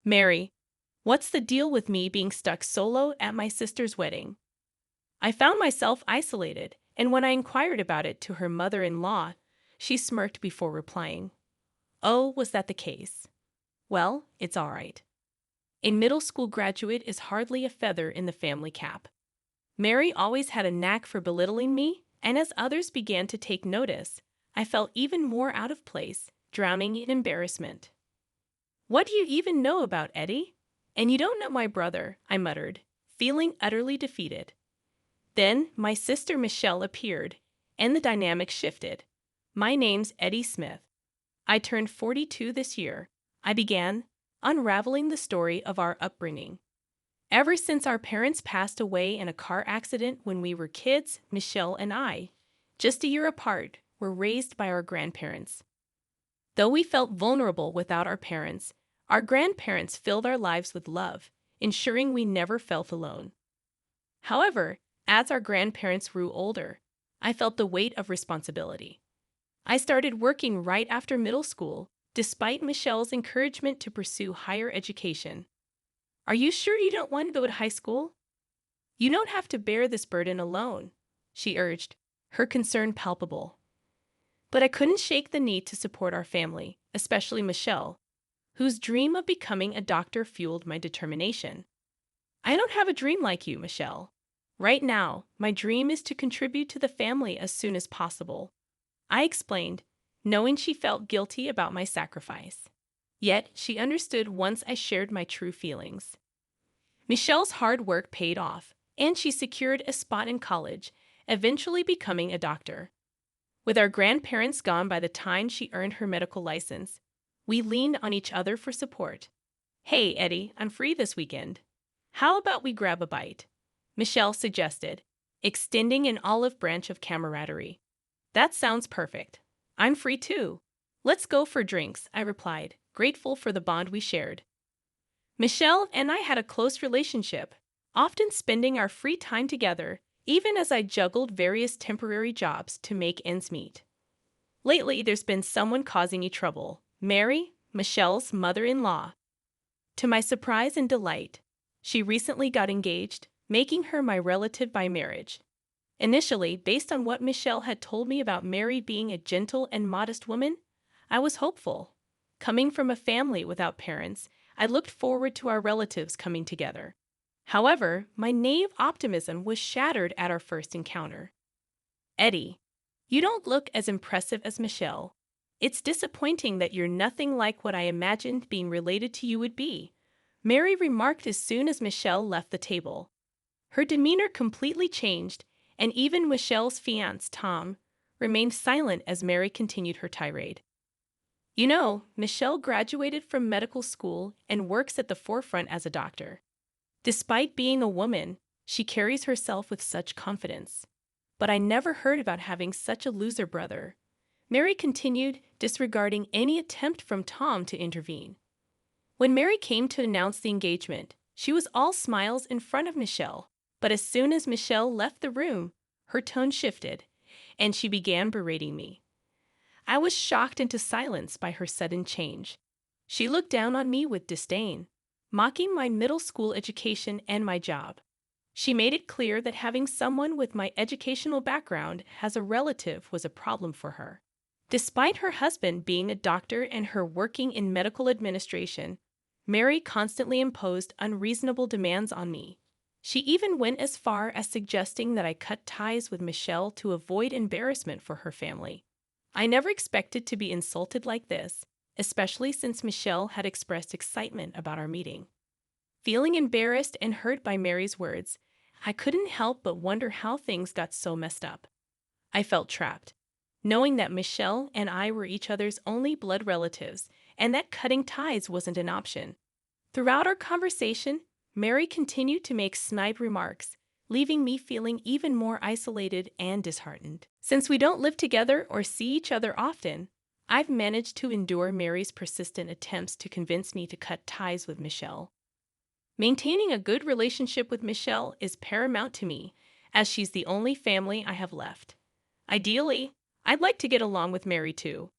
Mary, what's the deal with me being stuck solo at my sister's wedding? I found myself isolated, and when I inquired about it to her mother-in-law, she smirked before replying. Oh, was that the case? Well, it's all right. A middle school graduate is hardly a feather in the family cap. Mary always had a knack for belittling me, and as others began to take notice, I felt even more out of place, drowning in embarrassment. What do you even know about Eddie? And you don't know my brother, I muttered, feeling utterly defeated. Then my sister Michelle appeared, and the dynamic shifted. My name's Eddie Smith. I turned 42 this year. I began unraveling the story of our upbringing. Ever since our parents passed away in a car accident when we were kids, Michelle and I, just a year apart, were raised by our grandparents. Though we felt vulnerable without our parents, our grandparents filled our lives with love, ensuring we never felt alone. However, as our grandparents grew older, I felt the weight of responsibility. I started working right after middle school, despite Michelle's encouragement to pursue higher education. Are you sure you don't want to go to high school? You don't have to bear this burden alone, she urged, her concern palpable. But I couldn't shake the need to support our family, especially Michelle, whose dream of becoming a doctor fueled my determination. I don't have a dream like you, Michelle. Right now, my dream is to contribute to the family as soon as possible, I explained, knowing she felt guilty about my sacrifice. Yet, she understood once I shared my true feelings. Michelle's hard work paid off, and she secured a spot in college, eventually becoming a doctor. With our grandparents gone by the time she earned her medical license, we leaned on each other for support. Hey, Eddie, I'm free this weekend. How about we grab a bite? Michelle suggested, extending an olive branch of camaraderie. That sounds perfect. I'm free too. Let's go for drinks, I replied, grateful for the bond we shared. Michelle and I had a close relationship, often spending our free time together, even as I juggled various temporary jobs to make ends meet. Lately, there's been someone causing you trouble, Mary, Michelle's mother-in-law. To my surprise and delight, she recently got engaged, making her my relative by marriage. Initially, based on what Michelle had told me about Mary being a gentle and modest woman, I was hopeful. Coming from a family without parents, I looked forward to our relatives coming together. However, my naive optimism was shattered at our first encounter. Eddie, you don't look as impressive as Michelle. It's disappointing that you're nothing like what I imagined being related to you would be, Mary remarked as soon as Michelle left the table. Her demeanor completely changed, and even Michelle's fiancé, Tom, remained silent as Mary continued her tirade. You know, Michelle graduated from medical school and works at the forefront as a doctor. Despite being a woman, she carries herself with such confidence. But I never heard about having such a loser brother. Mary continued, disregarding any attempt from Tom to intervene. When Mary came to announce the engagement, she was all smiles in front of Michelle. But as soon as Michelle left the room, her tone shifted, and she began berating me. I was shocked into silence by her sudden change. She looked down on me with disdain, mocking my middle school education and my job. She made it clear that having someone with my educational background as a relative was a problem for her. Despite her husband being a doctor and her working in medical administration, Mary constantly imposed unreasonable demands on me. She even went as far as suggesting that I cut ties with Michelle to avoid embarrassment for her family. I never expected to be insulted like this, especially since Michelle had expressed excitement about our meeting. Feeling embarrassed and hurt by Mary's words, I couldn't help but wonder how things got so messed up. I felt trapped, knowing that Michelle and I were each other's only blood relatives and that cutting ties wasn't an option. Throughout our conversation, Mary continued to make snide remarks, leaving me feeling even more isolated and disheartened. Since we don't live together or see each other often, I've managed to endure Mary's persistent attempts to convince me to cut ties with Michelle. Maintaining a good relationship with Michelle is paramount to me, as she's the only family I have left. Ideally, I'd like to get along with Mary too,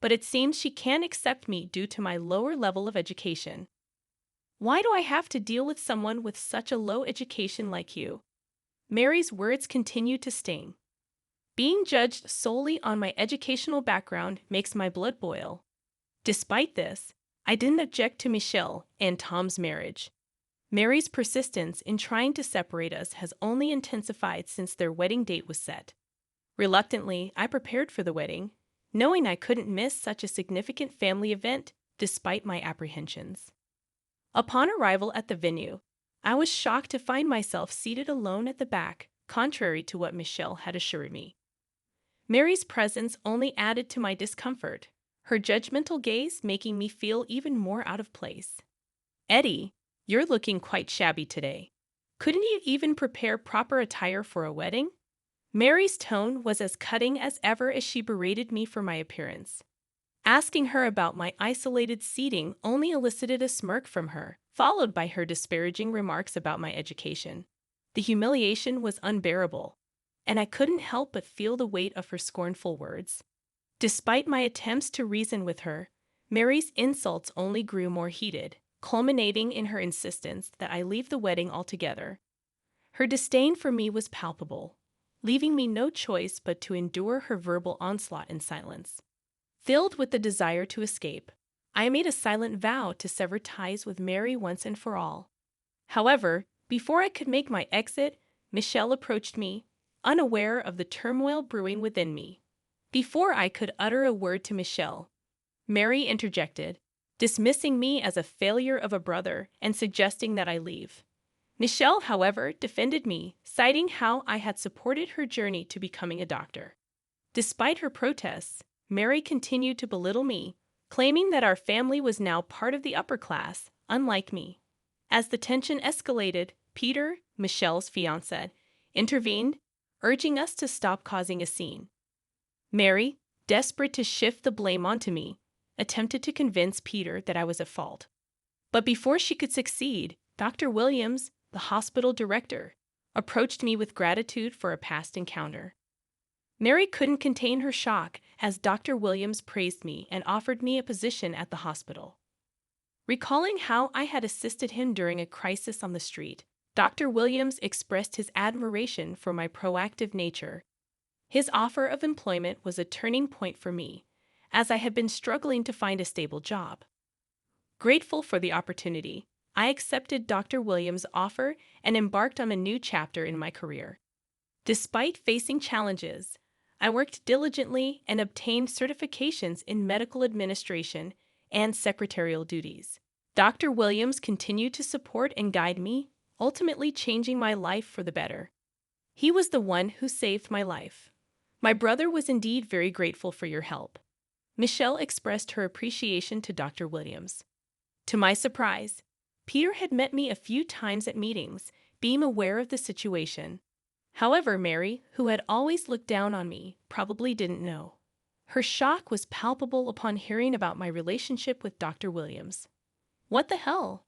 but it seems she can't accept me due to my lower level of education. Why do I have to deal with someone with such a low education like you? Mary's words continue to sting. Being judged solely on my educational background makes my blood boil. Despite this, I didn't object to Michelle and Tom's marriage. Mary's persistence in trying to separate us has only intensified since their wedding date was set. Reluctantly, I prepared for the wedding, knowing I couldn't miss such a significant family event despite my apprehensions. Upon arrival at the venue, I was shocked to find myself seated alone at the back, contrary to what Michelle had assured me. Mary's presence only added to my discomfort, her judgmental gaze making me feel even more out of place. Eddie, you're looking quite shabby today. Couldn't you even prepare proper attire for a wedding? Mary's tone was as cutting as ever as she berated me for my appearance. Asking her about my isolated seating only elicited a smirk from her, followed by her disparaging remarks about my education. The humiliation was unbearable, and I couldn't help but feel the weight of her scornful words. Despite my attempts to reason with her, Mary's insults only grew more heated, culminating in her insistence that I leave the wedding altogether. Her disdain for me was palpable, leaving me no choice but to endure her verbal onslaught in silence. Filled with the desire to escape, I made a silent vow to sever ties with Mary once and for all. However, before I could make my exit, Michelle approached me, unaware of the turmoil brewing within me. Before I could utter a word to Michelle, Mary interjected, dismissing me as a failure of a brother and suggesting that I leave. Michelle, however, defended me, citing how I had supported her journey to becoming a doctor. Despite her protests, Mary continued to belittle me, claiming that our family was now part of the upper class, unlike me. As the tension escalated, Peter, Michelle's fiancé, intervened, urging us to stop causing a scene. Mary, desperate to shift the blame onto me, attempted to convince Peter that I was at fault. But before she could succeed, Dr. Williams, the hospital director, approached me with gratitude for a past encounter. Mary couldn't contain her shock as Dr. Williams praised me and offered me a position at the hospital. Recalling how I had assisted him during a crisis on the street, Dr. Williams expressed his admiration for my proactive nature. His offer of employment was a turning point for me, as I had been struggling to find a stable job. Grateful for the opportunity, I accepted Dr. Williams' offer and embarked on a new chapter in my career. Despite facing challenges, I worked diligently and obtained certifications in medical administration and secretarial duties. Dr. Williams continued to support and guide me, ultimately changing my life for the better. He was the one who saved my life. My brother was indeed very grateful for your help. Michelle expressed her appreciation to Dr. Williams. To my surprise, Peter had met me a few times at meetings, being aware of the situation. However, Mary, who had always looked down on me, probably didn't know. Her shock was palpable upon hearing about my relationship with Dr. Williams. What the hell?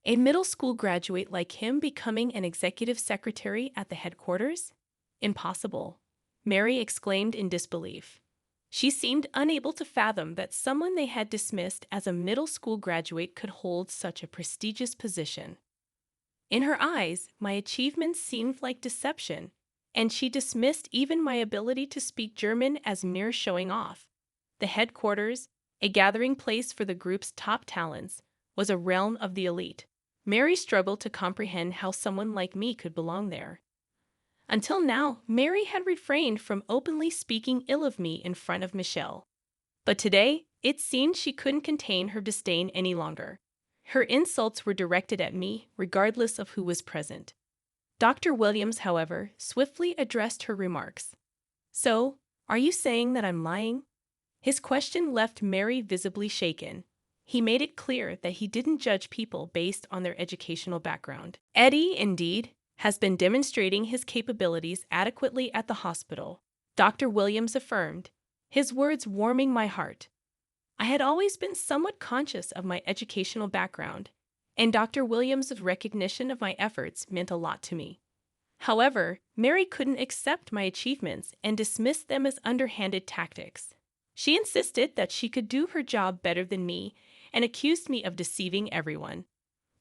A middle school graduate like him becoming an executive secretary at the headquarters? Impossible, Mary exclaimed in disbelief. She seemed unable to fathom that someone they had dismissed as a middle school graduate could hold such a prestigious position. In her eyes, my achievements seemed like deception, and she dismissed even my ability to speak German as mere showing off. The headquarters, a gathering place for the group's top talents, was a realm of the elite. Mary struggled to comprehend how someone like me could belong there. Until now, Mary had refrained from openly speaking ill of me in front of Michelle. But today, it seemed she couldn't contain her disdain any longer. Her insults were directed at me, regardless of who was present. Dr. Williams, however, swiftly addressed her remarks. So, are you saying that I'm lying? His question left Mary visibly shaken. He made it clear that he didn't judge people based on their educational background. Eddie, indeed, has been demonstrating his capabilities adequately at the hospital, Dr. Williams affirmed, his words warming my heart. I had always been somewhat conscious of my educational background, and Dr. Williams' recognition of my efforts meant a lot to me. However, Mary couldn't accept my achievements and dismissed them as underhanded tactics. She insisted that she could do her job better than me and accused me of deceiving everyone.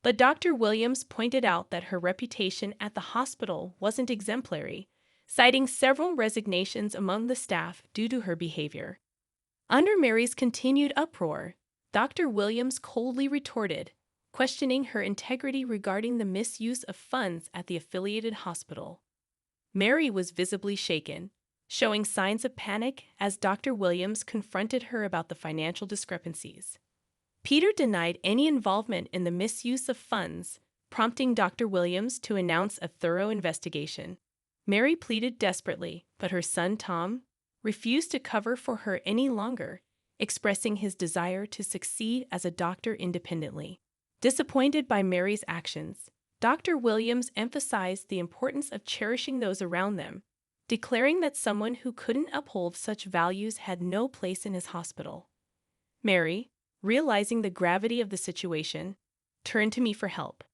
But Dr. Williams pointed out that her reputation at the hospital wasn't exemplary, citing several resignations among the staff due to her behavior. Under Mary's continued uproar, Dr. Williams coldly retorted, questioning her integrity regarding the misuse of funds at the affiliated hospital. Mary was visibly shaken, showing signs of panic as Dr. Williams confronted her about the financial discrepancies. Peter denied any involvement in the misuse of funds, prompting Dr. Williams to announce a thorough investigation. Mary pleaded desperately, but her son Tom refused to cover for her any longer, expressing his desire to succeed as a doctor independently. Disappointed by Mary's actions, Dr. Williams emphasized the importance of cherishing those around them, declaring that someone who couldn't uphold such values had no place in his hospital. Mary, realizing the gravity of the situation, turned to me for help,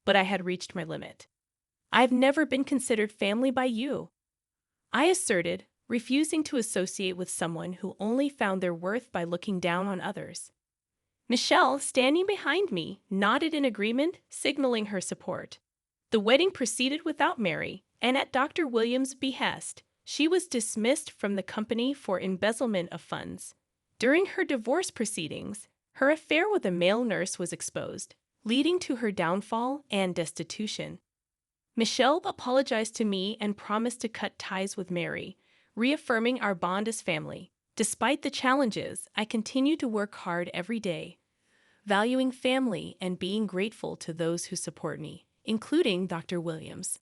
but I had reached my limit. "I've never been considered family by you," I asserted, refusing to associate with someone who only found their worth by looking down on others. Michelle, standing behind me, nodded in agreement, signaling her support. The wedding proceeded without Mary, and at Dr. Williams' behest, she was dismissed from the company for embezzlement of funds. During her divorce proceedings, her affair with a male nurse was exposed, leading to her downfall and destitution. Michelle apologized to me and promised to cut ties with Mary, reaffirming our bond as family. Despite the challenges, I continue to work hard every day, valuing family and being grateful to those who support me, including Dr. Williams.